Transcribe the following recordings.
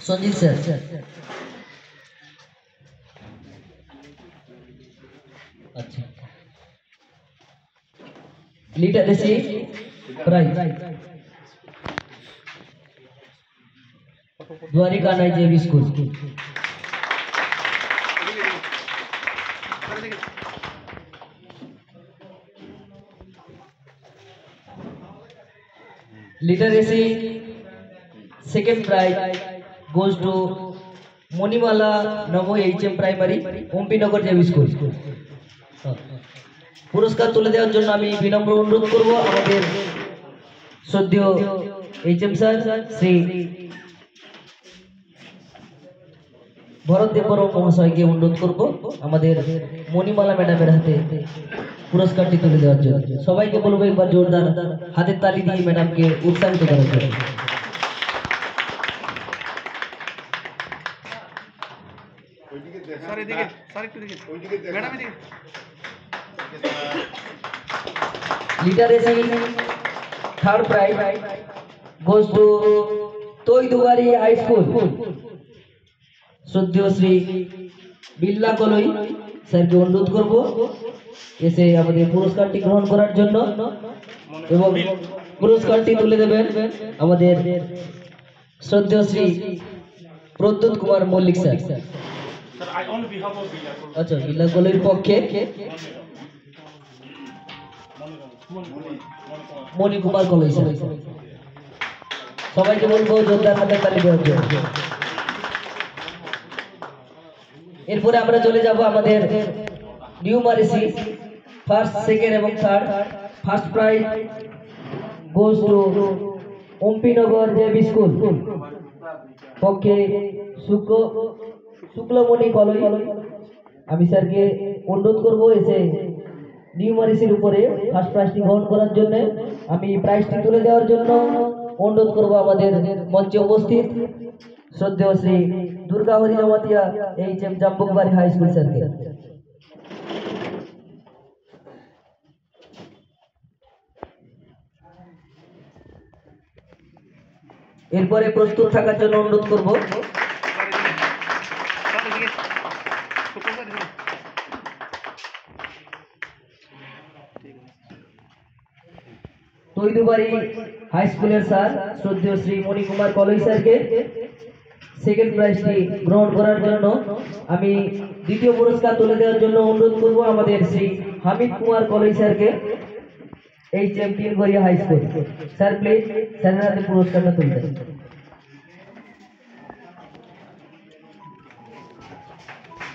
Sanjit sir. আচ্ছা, literacy prize Dwarika Nai JB school. Literacy second prize goes to Manimala नवो HM primary Ompinagar JB school. पुरस्कार तुले देওয়ার জন্য আমি বিনম্র অনুরোধ করব আমাদের শ্রদ্ধেয় এইচএম স্যার শ্রী ভরত দেববর্মা মহাশয়কে অনুরোধ করব আমাদের মণিমালা ম্যাডামের হাতে পুরস্কারটি তুলে দেওয়ার জন্য। সবাইকে বলবো একবার জোরদার হাতের তালি দিয়ে ম্যাডামকে উৎসাহিত করার জন্য। Literacy third prize goes to Toiduwari high school. श्रद्धेय श्री बिल्ला कलई सर के अनुरोध करब एसे আমাদের পুরস্কারটি গ্রহণ করার জন্য এবং পুরস্কারটি তুলে দেবেন আমাদের শ্রদ্ধেয় শ্রী প্রদ্যুৎ কুমার মল্লিক স্যার। আচ্ছা, বিল্লা কলইর পক্ষে মণি কুমার কলই স্যার। সবাইকে বলবো জোরদার হাতের তালি দেওয়ার জন্য। এরপরে আমরা চলে যাব আমাদের নিউমারেসি ফার্স্ট সেকেন্ড এবং third. First prize goes to Ompinagar JB school পক্ষে শুক্লমণি কলই। আমি স্যারকে অনুরোধ করব এসে নিউমারেসির উপরে ফার্স্ট প্রাইজটি গ্রহণ করার জন্য। আমি প্রাইজটি তুলে দেওয়ার জন্য অনুরোধ করব আমাদের মঞ্চে উপস্থিত শ্রদ্ধেয় Shri Durga Hari Jamatia HM Jambukbari high school স্যারকে। এরপরে প্রস্তুত থাকার জন্য অনুরোধ করব তৈদুবাড়ি হাই স্কুলের স্যার শ্রদ্ধেয় শ্রী মণি কুমার কলই স্যারকে সেকেন্ড প্রাইজটি গ্রহণ করার জন্য। আমি দ্বিতীয় পুরস্কার তুলে দেওয়ার জন্য অনুরোধ করব আমাদের শ্রী হামিদ কুমার কলই স্যারকে HM Tinghoria high school. Sir please স্যারের হাতে পুরস্কারটা তুলে দেন।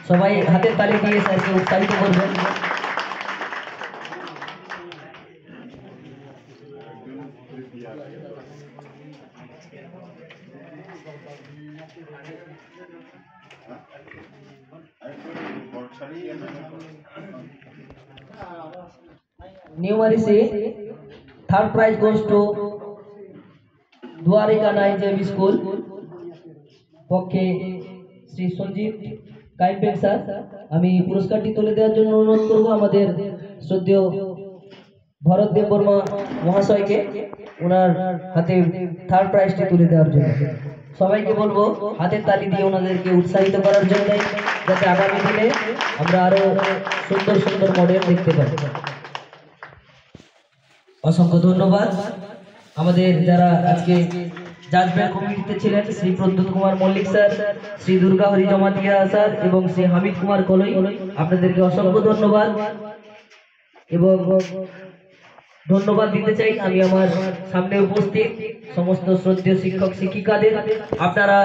সবাই হাতের তালি দিয়ে স্যারকে উৎসাহিত করবেন। Numeracy third prize goes to Dwarika Nai JB school पक्षे श्री संजीत काइपेक सर। আমি পুরস্কারটি তুলে দেওয়ার জন্য অনুরোধ করব আমাদের শ্রদ্ধেয় ভরত দেববর্মা মহাশয়কে ওনার হাতে থার্ড প্রাইজটি তুলে দেওয়ার জন্য। সবাইকে বলবো হাতের তালি দিয়ে ওনাদেরকে উৎসাহিত করার জন্য যাতে আগামী দিনে আমরা আরো সুন্দর সুন্দর মডেল দেখতে পাই। অসংখ্য ধন্যবাদ আমাদের যারা আজকে জাজমেন্ট কমিটিতে ছিলেন শ্রী প্রদ্যুৎ কুমার মল্লিক স্যার, শ্রী দুর্গা হরি জমাতিয়া স্যার এবং শ্রী হামিদ কুমার কলই। আপনাদেরকে অসংখ্য ধন্যবাদ এবং ধন্যবাদ দিতে চাই আমি আমার সামনে উপস্থিত সমস্ত শ্রদ্ধেয় শিক্ষক শিক্ষিকাদের। আপনারা